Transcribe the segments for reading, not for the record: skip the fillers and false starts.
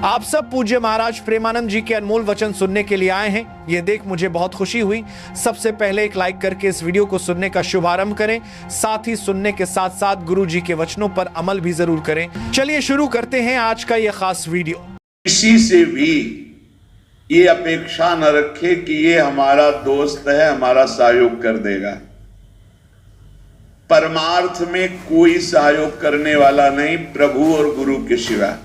आप सब पूज्य महाराज प्रेमानंद जी के अनमोल वचन सुनने के लिए आए हैं। ये देख मुझे बहुत खुशी हुई। सबसे पहले एक लाइक करके इस वीडियो को सुनने का शुभारंभ करें, साथ ही सुनने के साथ साथ गुरु जी के वचनों पर अमल भी जरूर करें। चलिए शुरू करते हैं आज का ये खास वीडियो। किसी से भी ये अपेक्षा न रखे कि ये हमारा दोस्त है, हमारा सहयोग कर देगा। परमार्थ में कोई सहयोग करने वाला नहीं प्रभु और गुरु के सिवा।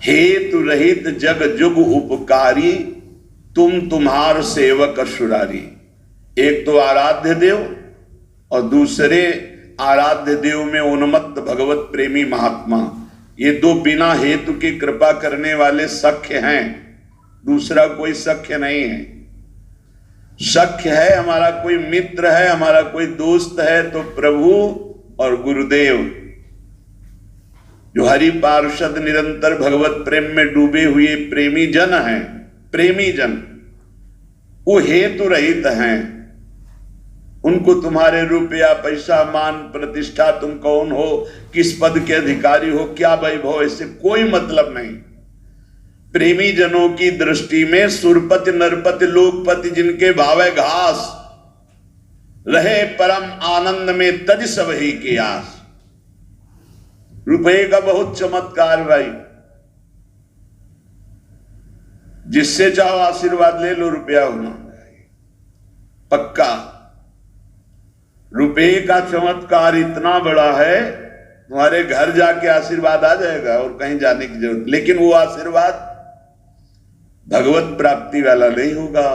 हेतु रहित जग जुग उपकारी, तुम तुम्हार सेवक असुरारी। एक तो आराध्य देव और दूसरे आराध्य देव में उन्मत्त भगवत प्रेमी महात्मा। ये दो बिना हेतु की कृपा करने वाले सख्य हैं, दूसरा कोई सख्य नहीं है। सख्य है हमारा कोई मित्र है, हमारा कोई दोस्त है तो प्रभु और गुरुदेव, जो हरि पार्षद निरंतर भगवत प्रेम में डूबे हुए प्रेमी जन हैं। प्रेमी जन वो हेतु रहित हैं। उनको तुम्हारे रुपया पैसा मान प्रतिष्ठा, तुम कौन हो, किस पद के अधिकारी हो, क्या वैभव, इससे कोई मतलब नहीं। प्रेमी जनों की दृष्टि में सुरपति नरपति लोकपति जिनके भावे घास, रहे परम आनंद में तज सब ही की आस। रुपये का बहुत चमत्कार भाई, जिससे चाहो आशीर्वाद ले लो, रुपया होना पक्का। रुपये का चमत्कार इतना बड़ा है, तुम्हारे घर जाके आशीर्वाद आ जाएगा और कहीं जाने की जरूरत। लेकिन वो आशीर्वाद भगवत प्राप्ति वाला नहीं होगा,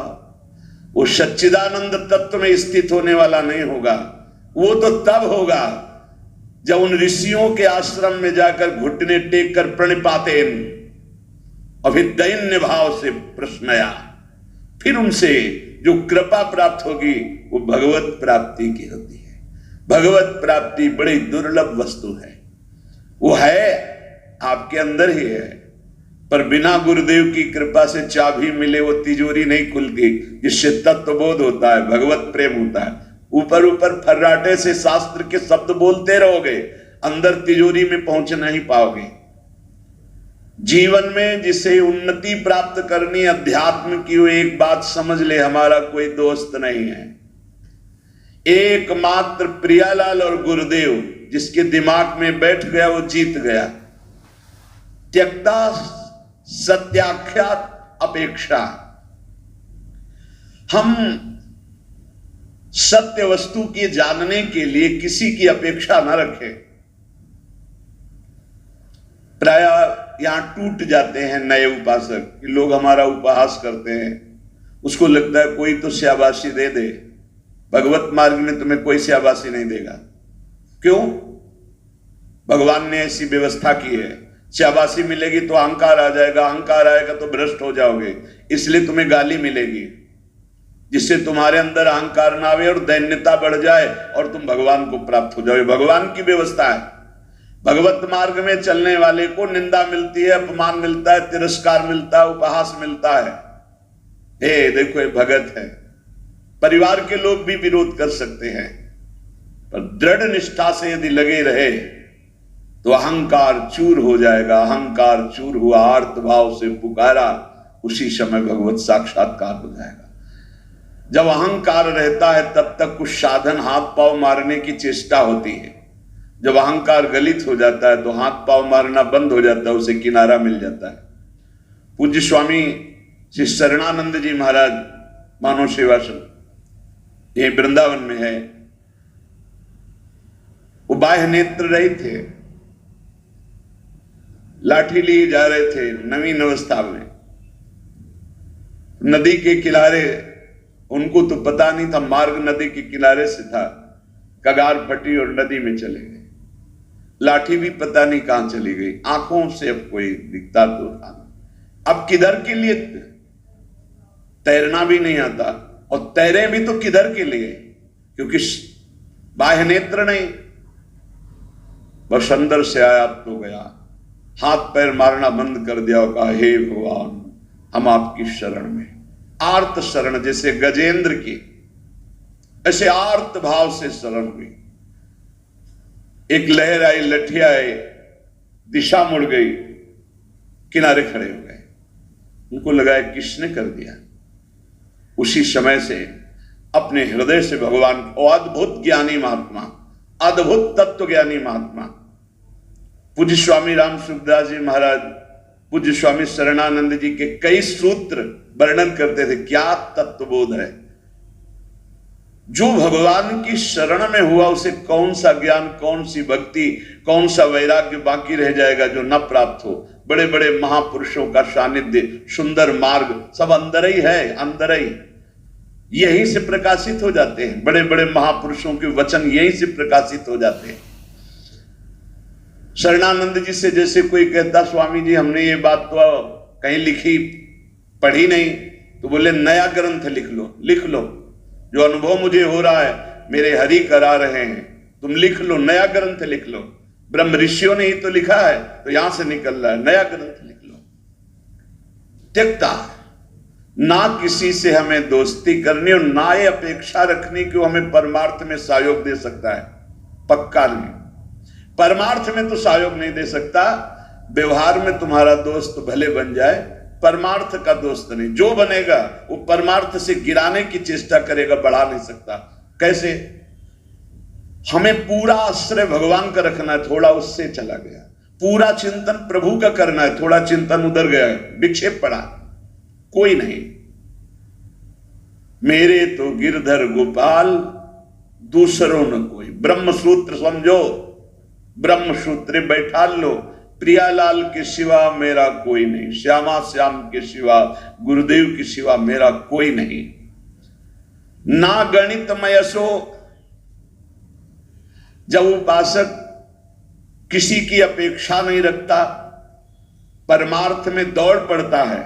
वो सच्चिदानंद तत्व में स्थित होने वाला नहीं होगा। वो तो तब होगा जब उन ऋषियों के आश्रम में जाकर घुटने टेक कर प्रणिपाते अभिदैन्य भाव से प्रश्न आया, फिर उनसे जो कृपा प्राप्त होगी वो भगवत प्राप्ति की होती है। भगवत प्राप्ति बड़ी दुर्लभ वस्तु है, वो है आपके अंदर ही है, पर बिना गुरुदेव की कृपा से चाबी मिले वो तिजोरी नहीं खुलती, जिससे तत्वबोध होता है, भगवत प्रेम होता है। ऊपर ऊपर फर्राटे से शास्त्र के शब्द बोलते रहोगे, अंदर तिजोरी में पहुंच नहीं पाओगे। जीवन में जिसे उन्नति प्राप्त करनी अध्यात्म की, वो एक बात समझ ले, हमारा कोई दोस्त नहीं है। एकमात्र प्रियालाल और गुरुदेव जिसके दिमाग में बैठ गया वो जीत गया। त्यक्ता सत्याख्यात अपेक्षा, हम सत्य वस्तु के जानने के लिए किसी की अपेक्षा न रखें। प्राय यहां टूट जाते हैं नए उपासक कि लोग हमारा उपहास करते हैं, उसको लगता है कोई तो शाबाशी दे दे। भगवत मार्ग में तुम्हें कोई शाबाशी नहीं देगा। क्यों? भगवान ने ऐसी व्यवस्था की है। शाबाशी मिलेगी तो अहंकार आ जाएगा, अहंकार आएगा तो भ्रष्ट हो जाओगे, इसलिए तुम्हें गाली मिलेगी, जिससे तुम्हारे अंदर अहंकार ना आवे और दैन्यता बढ़ जाए और तुम भगवान को प्राप्त हो जाओ। भगवान की व्यवस्था है। भगवत मार्ग में चलने वाले को निंदा मिलती है, अपमान मिलता है, तिरस्कार मिलता है, उपहास मिलता है। हे देखो ये भगत है। परिवार के लोग भी विरोध कर सकते हैं, पर दृढ़ निष्ठा से यदि लगे रहे तो अहंकार चूर हो जाएगा। अहंकार चूर हुआ, आर्त भाव से पुकारा, उसी समय भगवत साक्षात्कार हो जाएगा। जब अहंकार रहता है तब तक कुछ साधन हाथ पांव मारने की चेष्टा होती है। जब अहंकार गलित हो जाता है तो हाथ पांव मारना बंद हो जाता है, उसे किनारा मिल जाता है। पूज्य स्वामी श्री शरणानंद जी महाराज मानव सेवाश्रम ये वृंदावन में है, वो बाह्य नेत्र रहित थे, लाठी लिए जा रहे थे नवीन अवस्था में, नदी के किनारे। उनको तो पता नहीं था मार्ग नदी के किनारे से था, कगार फटी और नदी में चले गए। लाठी भी पता नहीं कहां चली गई, आंखों से अब कोई दिखता तो था। अब किधर के लिए? तैरना भी नहीं आता, और तैरे भी तो किधर के लिए? क्योंकि बाह्य नेत्र नहीं। बस अंदर से आया तो गया, हाथ पैर मारना बंद कर दिया और कहा, हे भगवान हम आपकी शरण में। आर्त शरण, जैसे गजेंद्र की, ऐसे आर्त भाव से शरण हुई। एक लहर आई, लठिया आई, दिशा मुड़ गई, किनारे खड़े हो गए। उनको लगा किसने कर दिया। उसी समय से अपने हृदय से भगवान अद्भुत ज्ञानी महात्मा, अद्भुत तत्व ज्ञानी महात्मा पूज्य स्वामी राम सुखदास जी महाराज, पूज्य स्वामी शरणानंद जी के कई सूत्र वर्णन करते थे। क्या तत्वबोध है। जो भगवान की शरण में हुआ उसे कौन सा ज्ञान, कौन सी भक्ति, कौन सा वैराग्य बाकी रह जाएगा जो न प्राप्त हो। बड़े बड़े महापुरुषों का सानिध्य, सुंदर मार्ग सब अंदर ही है, अंदर ही यहीं से प्रकाशित हो जाते हैं। बड़े बड़े महापुरुषों के वचन यहीं से प्रकाशित हो जाते हैं। शरणानंद जी से जैसे कोई कहता स्वामी जी हमने ये बात तो कहीं लिखी पढ़ी नहीं, तो बोले नया ग्रंथ लिख लो। लिख लो, जो अनुभव मुझे हो रहा है मेरे हरि करा रहे हैं, तुम लिख लो, नया ग्रंथ लिख लो। ब्रह्म ऋषियों ने ही तो लिखा है, तो यहां से निकल रहा है, नया ग्रंथ लिख लो। त्यक्ता, ना किसी से हमें दोस्ती करनी और ना ये अपेक्षा रखनी कि वो हमें परमार्थ में सहयोग दे सकता है। पक्का नहीं, परमार्थ में तो सहयोग नहीं दे सकता। व्यवहार में तुम्हारा दोस्त भले बन जाए, परमार्थ का दोस्त नहीं। जो बनेगा वो परमार्थ से गिराने की चेष्टा करेगा, बढ़ा नहीं सकता। कैसे? हमें पूरा आश्रय भगवान का रखना है, थोड़ा उससे चला गया। पूरा चिंतन प्रभु का करना है, थोड़ा चिंतन उधर गया, विक्षेप पड़ा, कोई नहीं। मेरे तो गिरधर गोपाल, दूसरों न कोई। ब्रह्म सूत्र समझो, ब्रह्म सूत्र बैठा लो। प्रियालाल के सिवा मेरा कोई नहीं, श्यामा श्याम के सिवा, गुरुदेव के सिवा मेरा कोई नहीं। ना गणितमय सो, जब उपासक किसी की अपेक्षा नहीं रखता, परमार्थ में दौड़ पड़ता है,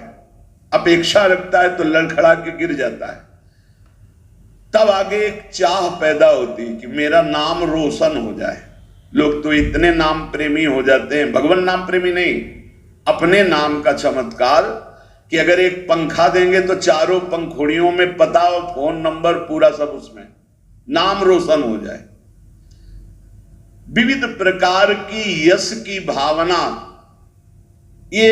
अपेक्षा रखता है तो लड़खड़ा के गिर जाता है। तब आगे एक चाह पैदा होती कि मेरा नाम रोशन हो जाए। लोग तो इतने नाम प्रेमी हो जाते हैं, भगवान नाम प्रेमी नहीं, अपने नाम का चमत्कार, कि अगर एक पंखा देंगे तो चारों पंखुड़ियों में पता और फोन नंबर पूरा सब उसमें, नाम रोशन हो जाए। विविध प्रकार की यश की भावना, ये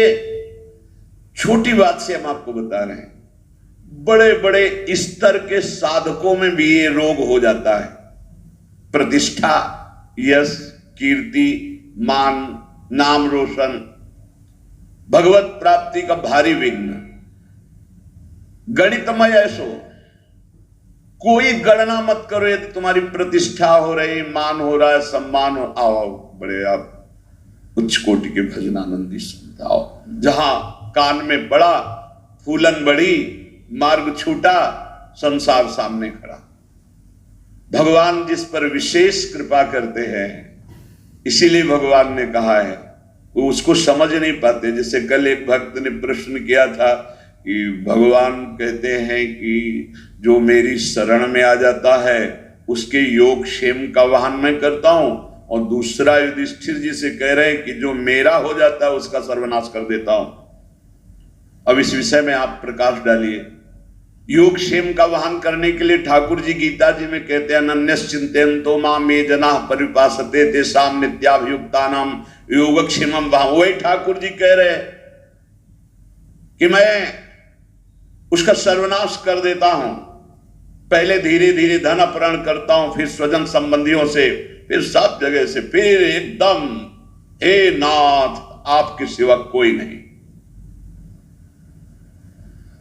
छोटी बात से हम आपको बता रहे हैं। बड़े बड़े स्तर के साधकों में भी ये रोग हो जाता है। प्रतिष्ठा, यश, कीर्ति, मान, नाम रोशन, भगवत प्राप्ति का भारी विघ्न। गणितमय ऐसो, कोई गणना मत करो। यदि तुम्हारी प्रतिष्ठा हो रही, मान हो रहा है, सम्मान हो, आओ बड़े आप उच्च कोटि के भजनानंदी सुनते आओ। जहां कान में बड़ा, फूलन बड़ी, मार्ग छूटा, संसार सामने खड़ा। भगवान जिस पर विशेष कृपा करते हैं, इसीलिए भगवान ने कहा है, वो उसको समझ नहीं पाते। जैसे कल एक भक्त ने प्रश्न किया था कि भगवान कहते हैं कि जो मेरी शरण में आ जाता है उसके योग क्षेम का वहन मैं करता हूं, और दूसरा युधिष्ठिर जी से कह रहे हैं कि जो मेरा हो जाता है उसका सर्वनाश कर देता हूं। अब इस विषय में आप प्रकाश डालिए। योग क्षेम का वहन करने के लिए ठाकुर जी गीता जी में कहते हैं, अनन्यश्चिन्तयन्तो मां ये जनाः परिपासते तेषां नित्याभियुक्तानां योगक्षेमं वहम्। वही ठाकुर जी कह रहे हैं कि मैं उसका सर्वनाश कर देता हूं। पहले धीरे धीरे धन अपहरण करता हूं, फिर स्वजन संबंधियों से, फिर सब जगह से, फिर एकदम हे नाथ आपके सिवा कोई नहीं।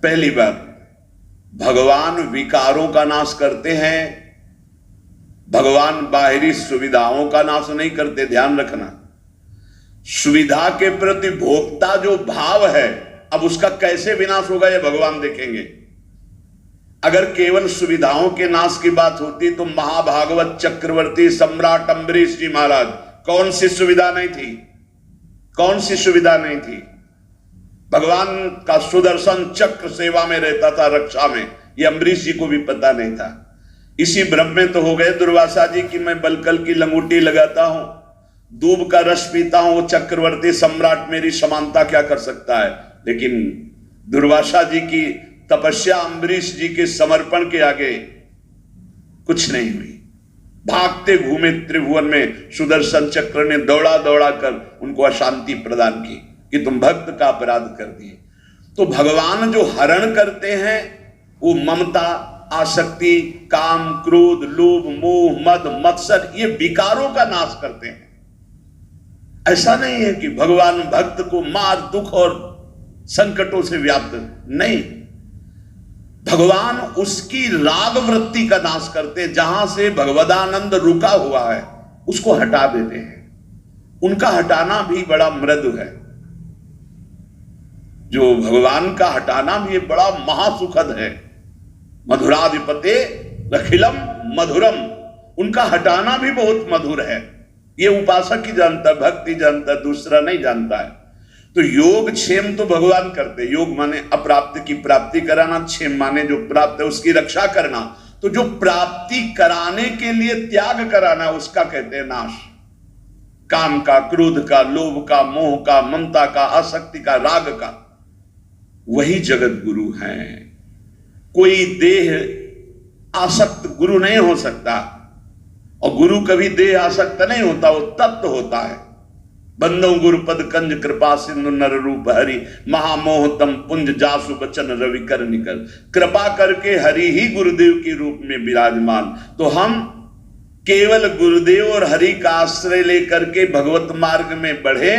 पहली बात, भगवान विकारों का नाश करते हैं, भगवान बाहरी सुविधाओं का नाश नहीं करते। ध्यान रखना, सुविधा के प्रति भोक्ता जो भाव है, अब उसका कैसे विनाश होगा ये भगवान देखेंगे। अगर केवल सुविधाओं के नाश की बात होती तो महाभागवत चक्रवर्ती सम्राट अम्बरीश जी महाराज, कौन सी सुविधा नहीं थी, कौन सी सुविधा नहीं थी। भगवान का सुदर्शन चक्र सेवा में रहता था, रक्षा में, ये अम्बरीश जी को भी पता नहीं था। इसी भ्रम में तो हो गए दुर्वासा जी कि मैं बलकल की लंगूटी लगाता हूं, दूब का रस पीता हूं, वो चक्रवर्ती सम्राट मेरी समानता क्या कर सकता है। लेकिन दुर्वासा जी की तपस्या अम्बरीश जी के समर्पण के आगे कुछ नहीं हुई। भागते घूमे त्रिभुवन में, सुदर्शन चक्र ने दौड़ा दौड़ा कर उनको अशांति प्रदान की कि तुम भक्त का अपराध कर दिए। तो भगवान जो हरण करते हैं वो ममता, आसक्ति, काम, क्रोध, लोभ, मोह, मद, मत्सर, ये विकारों का नाश करते हैं। ऐसा नहीं है कि भगवान भक्त को मार, दुख और संकटों से व्याप्त, नहीं, भगवान उसकी राग वृत्ति का नाश करते हैं। जहां से भगवदानंद रुका हुआ है उसको हटा देते हैं। उनका हटाना भी बड़ा मृदु है। जो भगवान का हटाना भी बड़ा महासुखद है। मधुराधिपते अखिलम मधुरम, उनका हटाना भी बहुत मधुर है। ये उपासक ही जानता, भक्ति जानता, दूसरा नहीं जानता है। तो योग क्षेम तो भगवान करते। योग माने अप्राप्त की प्राप्ति कराना, क्षेम माने जो प्राप्त है उसकी रक्षा करना। तो जो प्राप्ति कराने के लिए त्याग कराना उसका कहते हैं नाश। काम का, क्रोध का, लोभ का, मोह का, ममता का, आसक्ति का, राग का, वही जगत गुरु हैं। कोई देह आसक्त गुरु नहीं हो सकता, और गुरु कभी देह आसक्त नहीं होता, वो तत्व होता है। बंदो गुरुपद कंज कृपा सिंधु नर रूप हरि, महामोहतम पुंज जासु बचन रवि कर निकल। कृपा करके हरि ही गुरुदेव के रूप में विराजमान। तो हम केवल गुरुदेव और हरि का आश्रय लेकर के भगवत मार्ग में बढ़े,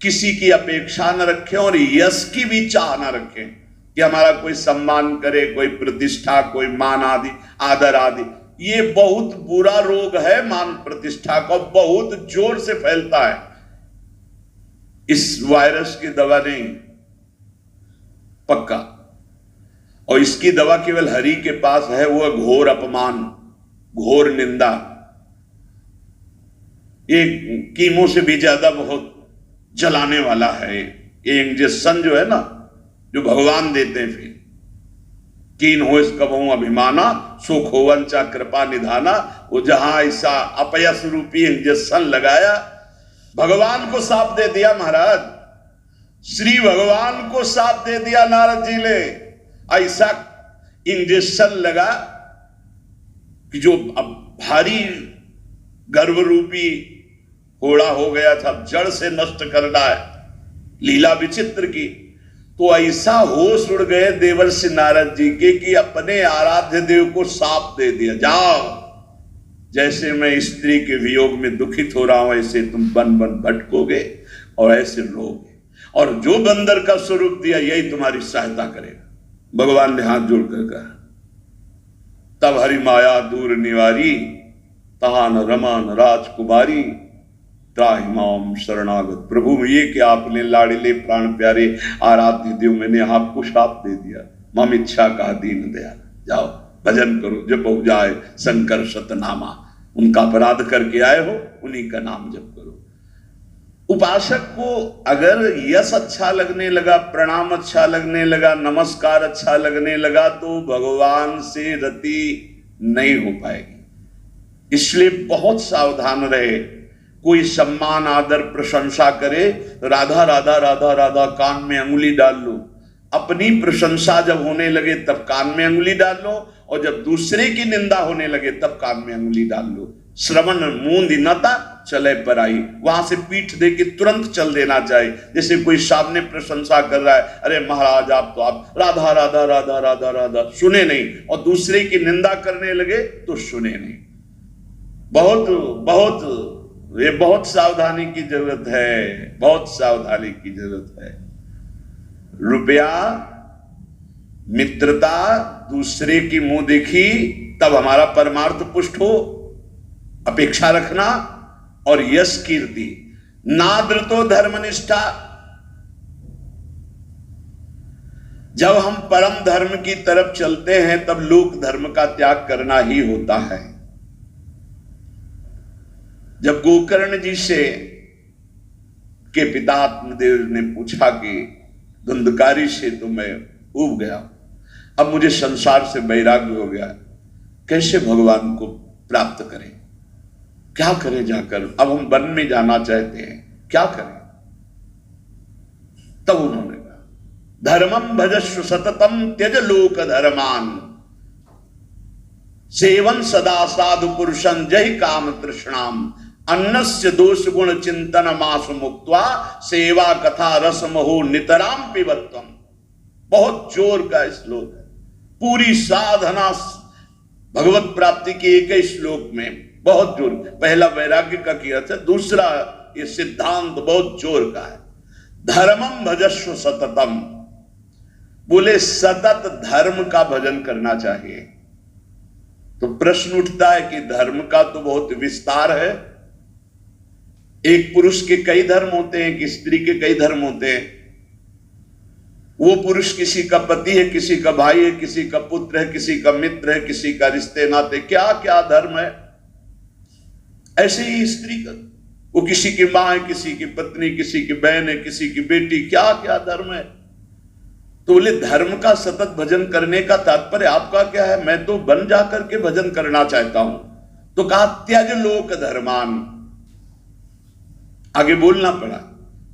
किसी की अपेक्षा न रखें और यश की भी चाह न रखें कि हमारा कोई सम्मान करे, कोई प्रतिष्ठा, कोई मान आदि, आदर आदि। ये बहुत बुरा रोग है मान प्रतिष्ठा का, बहुत जोर से फैलता है। इस वायरस की दवा नहीं, पक्का। और इसकी दवा केवल हरि के पास है, वो घोर अपमान, घोर निंदा। ये कीमो से भी ज्यादा बहुत जलाने वाला है। ये इंजेक्शन जो है ना, जो भगवान देते हैं, फिर कीन हो कबहू अभिमाना, सुख होवंचा कृपा निधाना। वो जहां ऐसा अपयश रूपी इंजेक्शन लगाया, भगवान को साफ दे दिया महाराज, श्री भगवान को साफ दे दिया नारद जी ने। ऐसा इंजेक्शन लगा कि जो अब भारी गर्भ रूपी घोड़ा हो गया था, जड़ से नष्ट करना है, लीला विचित्र की। तो ऐसा होश उड़ गए देवर्षि नारद जी के कि अपने आराध्य देव को साप दे दिया, जाओ, जैसे मैं स्त्री के वियोग में दुखित हो रहा हूं ऐसे तुम बन बन भटकोगे और ऐसे रोगे, और जो बंदर का स्वरूप दिया यही तुम्हारी सहायता करेगा। भगवान ने हाथ जोड़कर कहा, तब हरि माया दूर निवारी, तहान रमान राजकुमारी, त्राहि माम शरणागत। प्रभु ये कि आपने लाड़िले प्राण प्यारे आराध्य देव, मैंने आपको शाप दे दिया, मम इच्छा का दीन दयाल, जाओ भजन करो, जप हो जाए शंकर सतनामा। उनका अपराध करके आए हो, उन्हीं का नाम जप करो। उपासक को अगर यश अच्छा लगने लगा, प्रणाम अच्छा लगने लगा, नमस्कार अच्छा लगने लगा, तो भगवान से रति नहीं हो पाएगी। इसलिए बहुत सावधान रहे। कोई सम्मान, आदर, प्रशंसा करे, राधा राधा राधा राधा कान में अंगुली डाल लो। अपनी प्रशंसा जब होने लगे तब कान में अंगुली डाल लो, और जब दूसरे की निंदा होने लगे तब कान में अंगुली डाल लो। श्रवण मूंद नता चले पर आई, वहां से पीठ दे के तुरंत चल देना चाहिए। जैसे कोई सामने प्रशंसा कर रहा है, अरे महाराज आप तो आप राधा राधा राधा राधा राधा, सुने नहीं, और दूसरे की निंदा करने लगे तो सुने नहीं। बहुत बहुत ये बहुत सावधानी की जरूरत है, बहुत सावधानी की जरूरत है। रुपया, मित्रता, दूसरे की मुंह देखी तब हमारा परमार्थ पुष्ट हो, अपेक्षा रखना, और यश कीर्ति, नादृतो धर्मनिष्ठा। जब हम परम धर्म की तरफ चलते हैं तब लोक धर्म का त्याग करना ही होता है। जब गोकर्ण जी से के पिता आत्मदेव ने पूछा कि धुंधकारी से तो मैं ऊब गया, अब मुझे संसार से वैराग्य हो गया, कैसे भगवान को प्राप्त करें, क्या करें जाकर, अब हम वन में जाना चाहते हैं, क्या करें। तब उन्होंने कहा, धर्मम भजस्व सततम त्यज लोक धर्मान। सेवन सदा साधु पुरुषं जहि काम तृष्णाम अन्नस्य दोष गुण चिंतन मास मुक्त्वा सेवा कथा रस महो नितराम पिबत्वम। बहुत जोर का श्लोक है। पूरी साधना भगवत प्राप्ति के एक ही श्लोक में बहुत जोर। पहला वैराग्य का किया था, दूसरा ये सिद्धांत बहुत जोर का है। धर्मम भजस्व सततम, बोले सतत धर्म का भजन करना चाहिए। तो प्रश्न उठता है कि धर्म का तो बहुत विस्तार है। एक पुरुष के कई धर्म होते हैं, एक स्त्री के कई धर्म होते हैं। वो पुरुष किसी का पति है, किसी का भाई है, किसी का पुत्र है, किसी का मित्र है, किसी का रिश्ते नाते, क्या क्या धर्म है। ऐसे ही स्त्री का, वो किसी की मां है, किसी की पत्नी, किसी की बहन है, किसी की बेटी, क्या क्या धर्म है। तो बोले धर्म का सतत भजन करने का तात्पर्य आपका क्या है? मैं तो बन जाकर के भजन करना चाहता हूं। तो कहा त्यज लोक धर्मान, आगे बोलना पड़ा।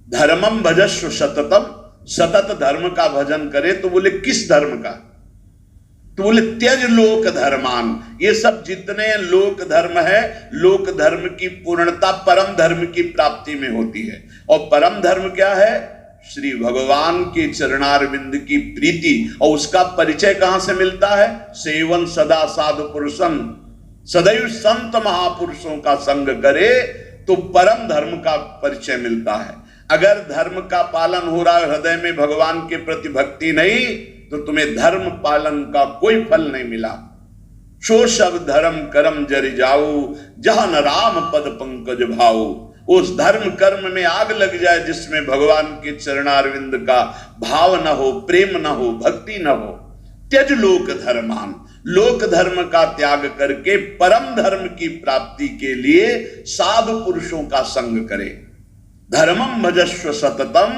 धर्मम भजस्व सततम, सतत धर्म का भजन करे। तो बोले किस धर्म का? तो बोले त्यज लोक धर्मान। ये सब जितने लोक धर्म है, लोक धर्म की पूर्णता परम धर्म की प्राप्ति में होती है। और परम धर्म क्या है? श्री भगवान के चरणारविंद की प्रीति। और उसका परिचय कहां से मिलता है? सेवन सदा साधु पुरुषं, सदैव संत महापुरुषों का संग करे तो परम धर्म का परिचय मिलता है। अगर धर्म का पालन हो रहा है, हृदय में भगवान के प्रति भक्ति नहीं, तो तुम्हें धर्म पालन का कोई फल नहीं मिला। सो सब धर्म कर्म जरि जाऊ, जहां न राम पद पंकज भाऊ। उस धर्म कर्म में आग लग जाए जिसमें भगवान के चरणारविंद का भाव न हो, प्रेम न हो, भक्ति न हो। त्यज लोक धर्मान, लोक धर्म का त्याग करके परम धर्म की प्राप्ति के लिए साधु पुरुषों का संग करे। धर्मम भजस्व सततम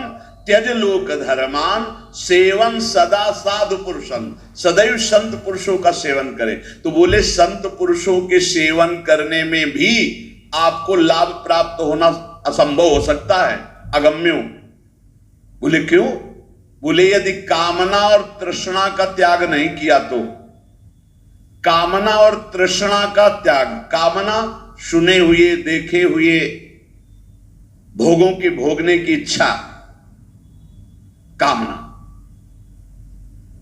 त्यज लोक धर्मान सेवन सदा साधु पुरुषं, सदैव संत पुरुषों का सेवन करे। तो बोले संत पुरुषों के सेवन करने में भी आपको लाभ प्राप्त होना असंभव हो सकता है, अगम्य। बोले क्यों? बोले यदि कामना और तृष्णा का त्याग नहीं किया तो। कामना और तृष्णा का त्याग, कामना सुने हुए देखे हुए भोगों के भोगने की इच्छा, कामना।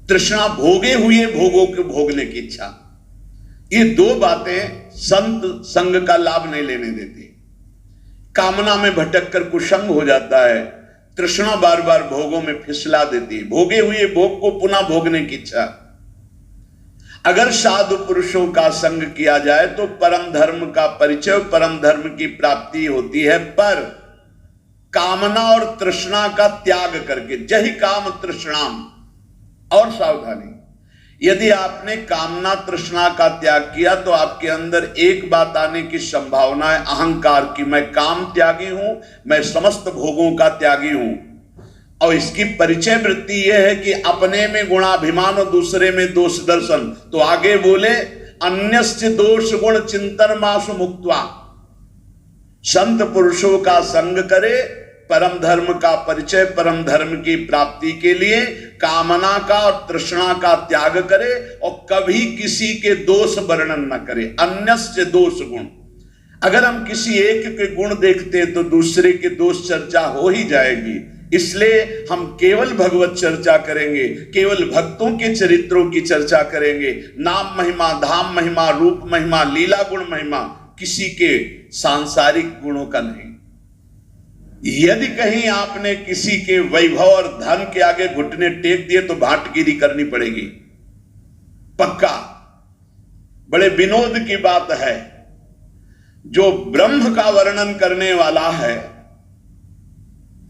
तृष्णा भोगे हुए भोगों के भोगने की इच्छा। ये दो बातें संत संग का लाभ नहीं लेने देती। कामना में भटक कर कुसंग हो जाता है, तृष्णा बार बार भोगों में फिसला देती है, भोगे हुए भोग को पुनः भोगने की इच्छा। अगर साधु पुरुषों का संग किया जाए तो परम धर्म का परिचय, परम धर्म की प्राप्ति होती है। पर कामना और तृष्णा का त्याग करके, जहि काम तृष्णाम। और सावधानी, यदि आपने कामना तृष्णा का त्याग किया तो आपके अंदर एक बात आने की संभावना है, अहंकार की। मैं काम त्यागी हूं, मैं समस्त भोगों का त्यागी हूं। और इसकी परिचय वृत्ति यह है कि अपने में गुणाभिमान और दूसरे में दोष दर्शन। तो आगे बोले अन्यस्य दोष गुण चिंतन मासु मुक्त्वा, संत पुरुषों का संग करे, परम धर्म का परिचय, परम धर्म की प्राप्ति के लिए कामना का और तृष्णा का त्याग करे और कभी किसी के दोष वर्णन न करे। अन्यस्य दोष गुण, अगर हम किसी एक के गुण देखते हैं तो दूसरे के दोष चर्चा हो ही जाएगी। इसलिए हम केवल भगवत चर्चा करेंगे, केवल भक्तों के चरित्रों की चर्चा करेंगे। नाम महिमा, धाम महिमा, रूप महिमा, लीला गुण महिमा, किसी के सांसारिक गुणों का नहीं। यदि कहीं आपने किसी के वैभव और धन के आगे घुटने टेक दिए तो भाटगिरी करनी पड़ेगी, पक्का। बड़े विनोद की बात है, जो ब्रह्म का वर्णन करने वाला है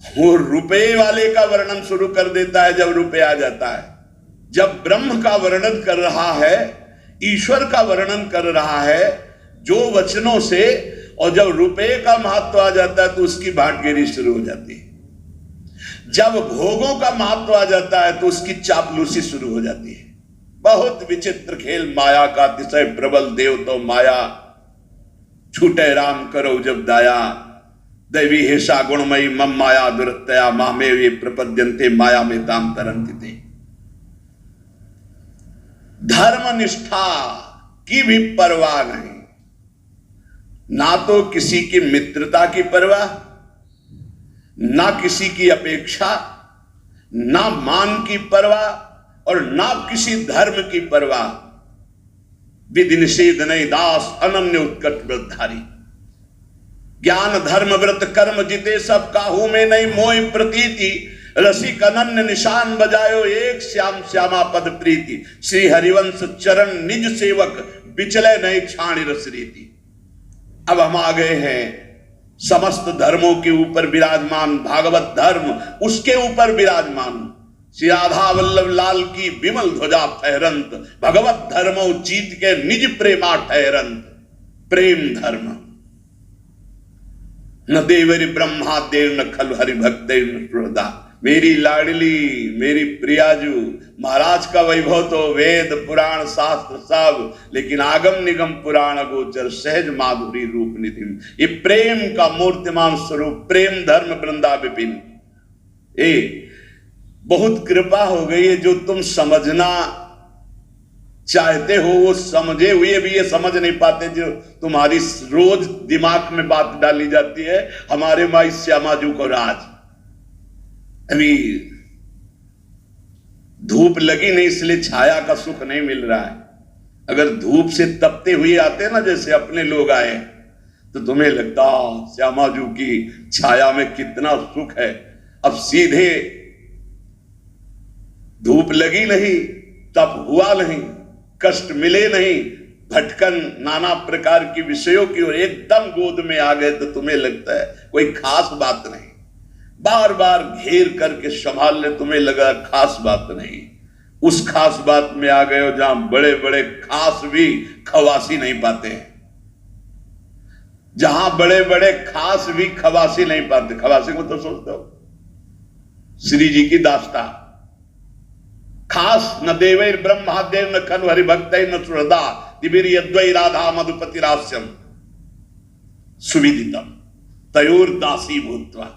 वो रुपए वाले का वर्णन शुरू कर देता है जब रुपए आ जाता है। जब ब्रह्म का वर्णन कर रहा है, ईश्वर का वर्णन कर रहा है जो वचनों से, और जब रुपए का महत्व आ जाता है तो उसकी भाटगिरी शुरू हो जाती है। जब भोगों का महत्व आ जाता है तो उसकी चापलूसी शुरू हो जाती है। बहुत विचित्र खेल माया का, अतिशय प्रबल देव तो माया, छूटे राम करो जब दाया। दैवी हेषा गुणमयी मम माया दुरतया, मामे ये प्रपद्यन्ते माया में ताम तरंति। धर्म निष्ठा की भी परवाह नहीं, ना तो किसी की मित्रता की परवाह, ना किसी की अपेक्षा, ना मान की परवाह और ना किसी धर्म की परवाह। विधि निषेध नहीं दास अनन्य उत्कट व्रतधारी। ज्ञान धर्म व्रत कर्म जिते सब काहू में नहीं मोहि प्रतीति। रसिक अनन्य निशान बजायो एक श्याम श्यामा पद प्रीति। श्री हरिवंश चरण निज सेवक बिचले नहीं छाणी रस रीति। अब हम आ गए हैं समस्त धर्मों के ऊपर विराजमान भागवत धर्म, उसके ऊपर विराजमान श्री राधा वल्लभ लाल की विमल ध्वजा फहरंत। भगवत धर्मो जीत के निज प्रेमा ठहरंत। प्रेम धर्म न देवरी ब्रह्मा देव न खल हरि भक्त न सुरदा। मेरी लाडली मेरी प्रियाजू, महाराज का वैभव तो वेद पुराण शास्त्र सब, लेकिन आगम निगम पुराण गोचर सहज माधुरी रूप निधि। ये प्रेम का मूर्तिमान स्वरूप प्रेम धर्म वृंदा विपिन। बहुत कृपा हो गई है, जो तुम समझना चाहते हो वो समझे हुए भी ये समझ नहीं पाते। जो तुम्हारी रोज दिमाग में बात डाली जाती है, हमारे माई श्यामाजू को राज। अभी धूप लगी नहीं इसलिए छाया का सुख नहीं मिल रहा है। अगर धूप से तपते हुए आते ना, जैसे अपने लोग आए, तो तुम्हें लगता श्यामाजू की छाया में कितना सुख है। अब सीधे धूप लगी नहीं, तप हुआ नहीं, कष्ट मिले नहीं, भटकन नाना प्रकार की विषयों की ओर एकदम गोद में आ गए, तो तुम्हें लगता है कोई खास बात नहीं। बार बार घेर करके संभाल ले, तुम्हें लगा खास बात नहीं। उस खास बात में आ गए हो जहां बड़े बड़े खास भी खवासी नहीं पाते हैं। जहां बड़े बड़े खास भी खवासी नहीं पाते। खवासी को तो सोचते हो श्री जी की दास्ता। खास न देवैर ब्रह्मा देव न खनु हरि भक्त न सुहृदा। दिवीर यद्वै राधा मधुपति रास्यम सुविदितम तयोर दासी भूत्वा।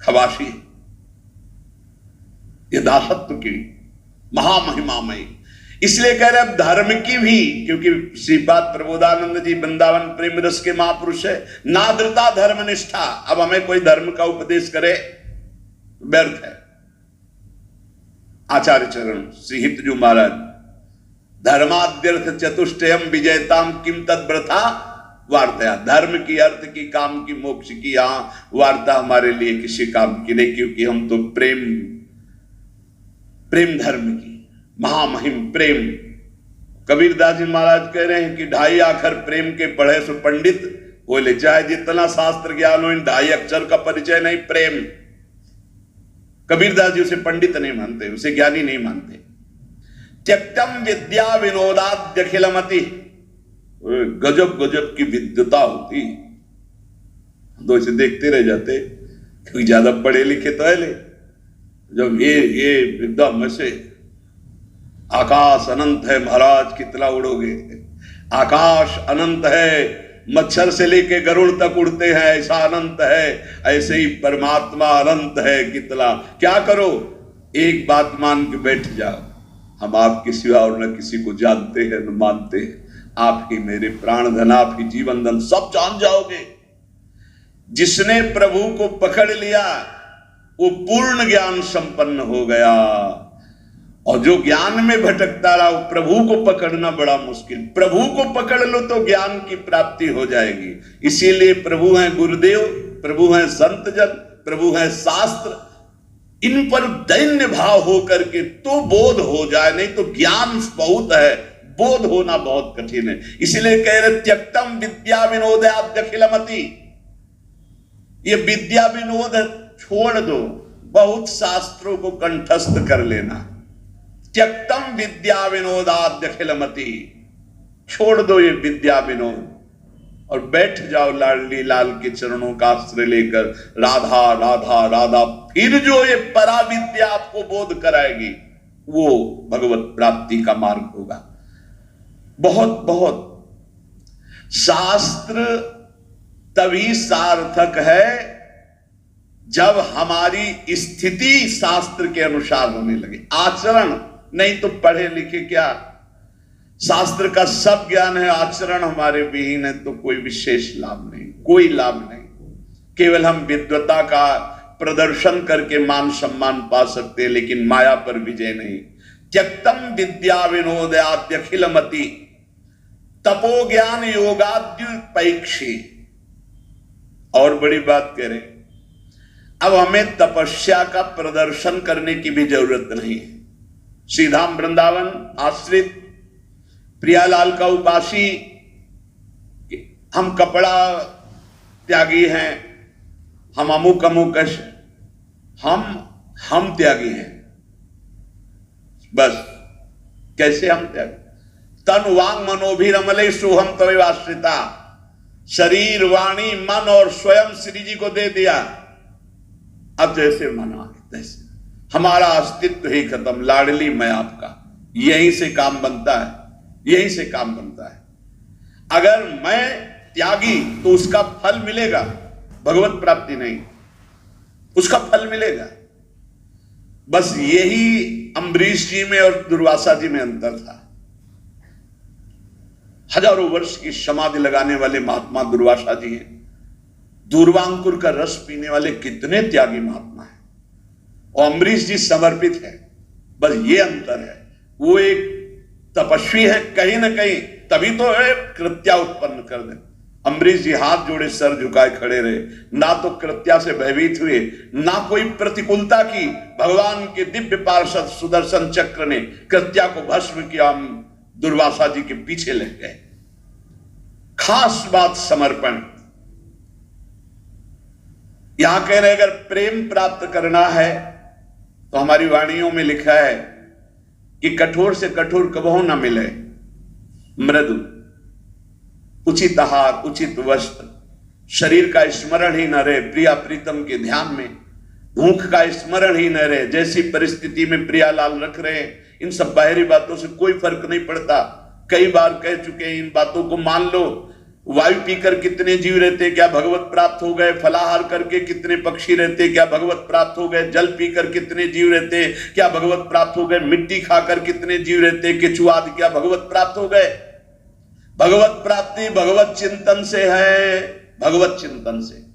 खवासी ये दासत्व की महामहिमामयी। इसलिए कह रहे अब धर्म की भी, क्योंकि श्रीपाद प्रबोधानंद जी वृंदावन प्रेम रस के महापुरुष है। नाद्रता धर्म निष्ठा। अब हमें कोई धर्म का उपदेश करे व्यर्थ है। आचार्य चरण श्री हितजू महाराज, धर्माद्यर्थ चतुष्टयम विजयताम किम तद्व्रथा वार्ता। धर्म की, अर्थ की, काम की, मोक्ष की यहां वार्ता हमारे लिए किसी काम की नहीं, क्योंकि हम तो प्रेम धर्म की महामहिम प्रेम। कबीरदास जी महाराज कह रहे हैं कि 2.5 अक्षर प्रेम के पढ़े सो पंडित बोले। चाहे जितना शास्त्र ज्ञान हो, इन 2.5 अक्षर का परिचय नहीं प्रेम। कबीरदास जी उसे पंडित नहीं मानते, उसे ज्ञानी नहीं मानते। त्यक्तम विद्या विनोदाद्य अखिलमति। गजब गजब की विद्वता होती, तो इसे देखते रह जाते, क्योंकि ज्यादा पढ़े लिखे तो है ले। जब ये एकदम ऐसे आकाश अनंत है महाराज, कितना उड़ोगे। आकाश अनंत है, मच्छर से लेके गरुड़ तक उड़ते हैं, ऐसा अनंत है। ऐसे ही परमात्मा अनंत है, कितना। क्या करो, एक बात मान के बैठ जाओ, हम आपके सिवा और न किसी को जानते हैं न मानते हैं। आप ही मेरे प्राण धन, आप ही जीवन धन, सब जान जाओगे। जिसने प्रभु को पकड़ लिया वो पूर्ण ज्ञान संपन्न हो गया, और जो ज्ञान में भटकता रहा वो प्रभु को पकड़ना बड़ा मुश्किल। प्रभु को पकड़ लो तो ज्ञान की प्राप्ति हो जाएगी। इसीलिए प्रभु हैं गुरुदेव, प्रभु हैं संत जन, प्रभु हैं शास्त्र। इन पर दैन्य भाव हो करके तो बोध हो जाए, नहीं तो ज्ञान बहुत है, बोध होना बहुत कठिन है। इसलिए कह रहे त्यक्तम विद्या विनोदाद्यखिलमति। ये विद्या विनोद छोड़ दो, बहुत शास्त्रों को कंठस्थ कर लेना। त्यक्तम विद्या विनोदाद्यखिलमति, छोड़ दो ये विद्या विनोद और बैठ जाओ लाडली लाल के चरणों का आश्रय लेकर। राधा राधा राधा, फिर जो ये परा विद्या आपको बोध कराएगी वो भगवत प्राप्ति का मार्ग होगा। बहुत बहुत शास्त्र तभी सार्थक है जब हमारी स्थिति शास्त्र के अनुसार होने लगे, आचरण नहीं तो पढ़े लिखे क्या। शास्त्र का सब ज्ञान है, आचरण हमारे विहीन है तो कोई विशेष लाभ नहीं, कोई लाभ नहीं। केवल हम विद्वता का प्रदर्शन करके मान सम्मान पा सकते हैं, लेकिन माया पर विजय नहीं। त्यक्तम विद्या विनोदयाद्यखिल मति तपो ज्ञान योगाद्युपैक्षी। और बड़ी बात कह रहे, अब हमें तपस्या का प्रदर्शन करने की भी जरूरत नहीं है। सीधा वृंदावन आश्रित प्रियालाल का उपासी, हम कपड़ा त्यागी हैं, हम अमुक अमुक, हम त्यागी हैं। बस कैसे हम त्यागी? तन वांग मनोभिरमले सोहम तवे आश्रिता। शरीर वाणी मन और स्वयं श्री जी को दे दिया। अब जैसे मना तैसे, हमारा अस्तित्व ही खत्म। लाडली मैं आपका, यहीं से काम बनता है, यहीं से काम बनता है। अगर मैं त्यागी तो उसका फल मिलेगा, भगवत प्राप्ति नहीं, उसका फल मिलेगा। बस यही अम्बरीश जी में और दुर्वासा जी में अंतर था। हजारों वर्ष की समाधि लगाने वाले महात्मा दुर्वासा जी हैं, दूर्वांकुर का रस पीने वाले कितने त्यागी महात्मा हैं, और अम्बरीश जी समर्पित है। बस ये अंतर है। वो एक तपस्वी है कहीं ना कहीं, तभी तो है कृत्या उत्पन्न कर दे। अम्बरीश जी हाथ जोड़े सर झुकाए खड़े रहे, ना तो कृत्या से भयभीत हुए, ना कोई प्रतिकूलता की। भगवान के दिव्य पार्षद सुदर्शन चक्र ने कृत्या को भस्म किया, हम दुर्वासा जी के पीछे लग गए। खास बात समर्पण। यहां कह रहे अगर प्रेम प्राप्त करना है तो हमारी वाणियों में लिखा है कि कठोर से कठोर कबहू ना मिले, मृदु, उचित आहार, उचित वस्त्र, शरीर का स्मरण ही न रहे, प्रिया प्रीतम के ध्यान में भूख का स्मरण ही न रहे। जैसी परिस्थिति में प्रियालाल रख रहे हैं, इन सब बाहरी बातों से कोई फर्क नहीं पड़ता। कई बार कह चुके हैं, इन बातों को मान लो। वायु पीकर कितने जीव रहते, क्या भगवत प्राप्त हो गए? फलाहार करके कितने पक्षी रहते, क्या भगवत प्राप्त हो गए? जल पीकर कितने जीव रहते, क्या भगवत प्राप्त हो गए? मिट्टी खाकर कितने जीव रहते, केचुआदि, क्या भगवत प्राप्त हो गए? भगवत प्राप्ति भगवत चिंतन से है, भगवत चिंतन से।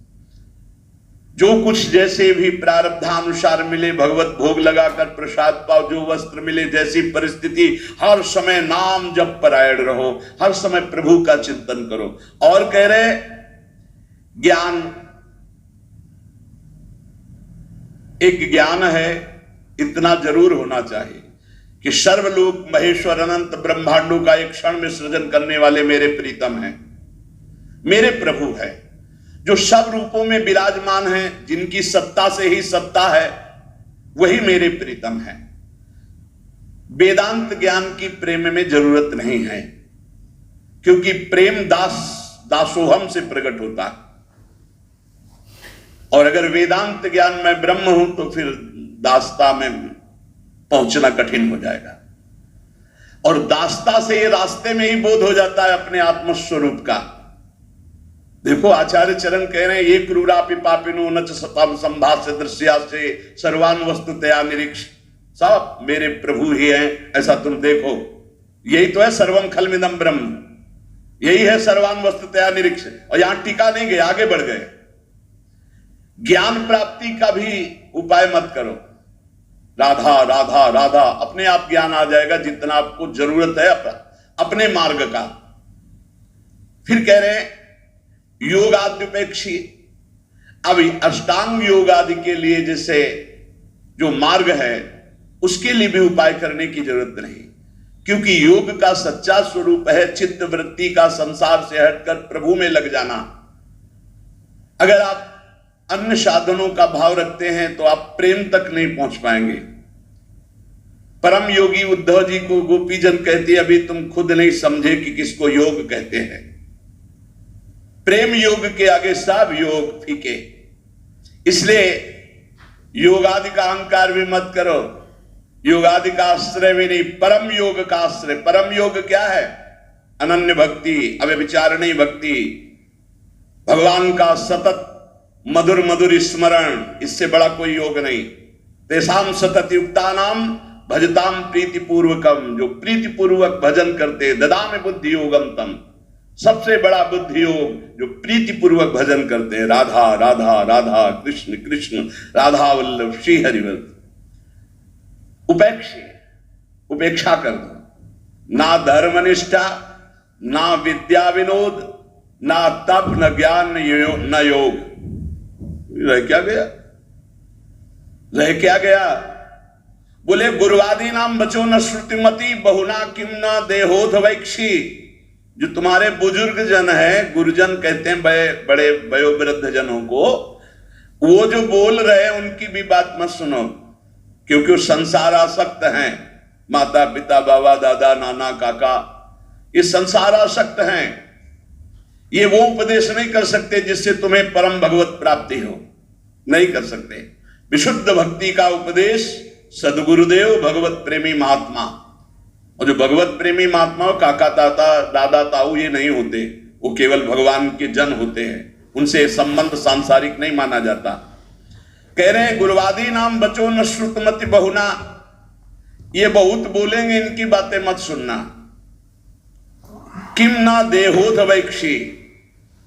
जो कुछ जैसे भी प्रारब्धानुसार मिले, भगवत भोग लगाकर प्रसाद पाओ, जो वस्त्र मिले, जैसी परिस्थिति, हर समय नाम जप परायण रहो, हर समय प्रभु का चिंतन करो। और कह रहे ज्ञान, एक ज्ञान है, इतना जरूर होना चाहिए कि सर्वलोक महेश्वर अनंत ब्रह्मांडों का एक क्षण में सृजन करने वाले मेरे प्रीतम हैं, मेरे प्रभु है, जो सब रूपों में विराजमान हैं, जिनकी सत्ता से ही सत्ता है, वही मेरे प्रीतम है। वेदांत ज्ञान की प्रेम में जरूरत नहीं है, क्योंकि प्रेम दासोहम से प्रकट होता है। और अगर वेदांत ज्ञान में ब्रह्म हूं तो फिर दासता में पहुंचना कठिन हो जाएगा। और दासता से ये रास्ते में ही बोध हो जाता है अपने आत्मस्वरूप का। देखो आचार्य चरण कह रहे हैं, ये क्रूरापि पापिनो न च सताम संभाष्य दृश्या से सर्वान वस्तुतया निरीक्ष। सब मेरे प्रभु ही हैं, ऐसा तुम देखो। यही तो है सर्वम खलमिदम ब्रह्म, यही है सर्वान वस्तुतया निरीक्ष। और यहां टिका नहीं गए, आगे बढ़ गए। ज्ञान प्राप्ति का भी उपाय मत करो, राधा राधा राधा, अपने आप ज्ञान आ जाएगा जितना आपको जरूरत है अपने मार्ग का। फिर कह रहे हैं योगाद्युपेक्षी। अभी अष्टांग योग आदि के लिए जैसे जो मार्ग है, उसके लिए भी उपाय करने की जरूरत नहीं, क्योंकि योग का सच्चा स्वरूप है चित्त वृत्ति का संसार से हटकर प्रभु में लग जाना। अगर आप अन्य साधनों का भाव रखते हैं तो आप प्रेम तक नहीं पहुंच पाएंगे। परम योगी उद्धव जी को गोपीजन कहते, अभी तुम खुद नहीं समझे कि किसको योग कहते हैं। प्रेम योग के आगे सब योग फीके। इसलिए योगादि का अहंकार भी मत करो, योगादि का आश्रय भी नहीं, परम योग का आश्रय। परम योग क्या है? अनन्य भक्ति, अव्यभिचारिणी भक्ति, भगवान का सतत मधुर मधुर स्मरण, इससे बड़ा कोई योग नहीं। तेसाम सतत युक्तानाम भजताम प्रीतिपूर्वकम, जो प्रीतिपूर्वक भजन करते, ददामि बुद्धि योगम तम, सबसे बड़ा बुद्धि योग जो प्रीतिपूर्वक भजन करते हैं। राधा राधा राधा, कृष्ण कृष्ण, राधा वल्लभ श्री हरिवल्लभ। उपेक्षा कर दो। ना धर्मनिष्ठा, ना विद्या विनोद, ना तप, न ज्ञान, न योग। रह क्या गया? रह क्या गया? बोले गुरुवादी नाम बचो न श्रुतिमती, बहुना किम न देहोध वैक्षी। जो तुम्हारे बुजुर्ग जन है, गुरुजन कहते हैं बड़े वयोवृद्ध जनों को, वो जो बोल रहे हैं उनकी भी बात मत सुनो, क्योंकि वो संसार आसक्त हैं। माता पिता बाबा दादा नाना काका ये संसार आसक्त हैं। ये वो उपदेश नहीं कर सकते जिससे तुम्हें परम भगवत प्राप्ति हो, नहीं कर सकते। विशुद्ध भक्ति का उपदेश सदगुरुदेव भगवत प्रेमी महात्मा, और जो भगवत प्रेमी महात्मा काका ताता दादा ताऊ ये नहीं होते, वो केवल भगवान के जन होते हैं, उनसे संबंध सांसारिक नहीं माना जाता। कह रहे हैं गुरुवादी नाम बचो न श्रुतमति बहुना, ये बहुत बोलेंगे, इनकी बातें मत सुनना। किम ना देहोध वैक्षी,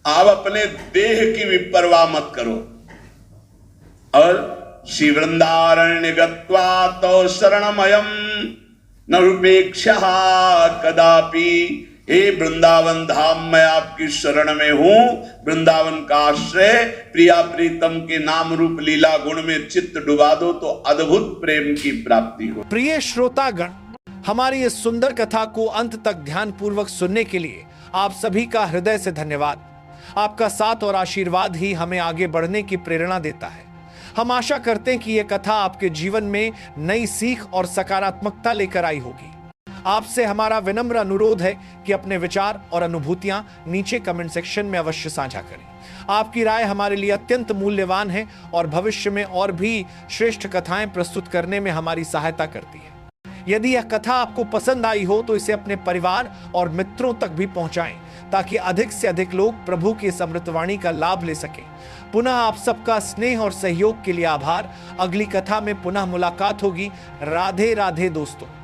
आप अपने देह की विपरवाह मत करो। और श्री वृंदारण्य गत्वा तो शरणमयम न रूपेक्षा कदापि। हे वृंदावन धाम, मैं आपकी शरण में हूं, वृंदावन का आश्रय। प्रिया प्रीतम के नाम रूप लीला गुण में चित्त डुबा दो तो अद्भुत प्रेम की प्राप्ति हो। प्रिय श्रोतागण, हमारी इस सुंदर कथा को अंत तक ध्यान पूर्वक सुनने के लिए आप सभी का हृदय से धन्यवाद। आपका साथ और आशीर्वाद ही हमें आगे बढ़ने की प्रेरणा देता है। हम आशा करते हैं कि यह कथा आपके जीवन में नई सीख और सकारात्मकता लेकर आई होगी। आपसे हमारा विनम्र अनुरोध है कि अपने विचार और अनुभूतियां नीचे कमेंट सेक्शन में अवश्य साझा करें। आपकी राय हमारे लिए अत्यंत मूल्यवान है और भविष्य में और भी श्रेष्ठ कथाएं प्रस्तुत करने में हमारी सहायता करती है। यदि यह कथा आपको पसंद आई हो तो इसे अपने परिवार और मित्रों तक भी पहुंचाएं, ताकि अधिक से अधिक लोग प्रभु की इस अमृतवाणी का लाभ ले सकें। पुनः आप सबका स्नेह और सहयोग के लिए आभार। अगली कथा में पुनः मुलाकात होगी। राधे राधे दोस्तों।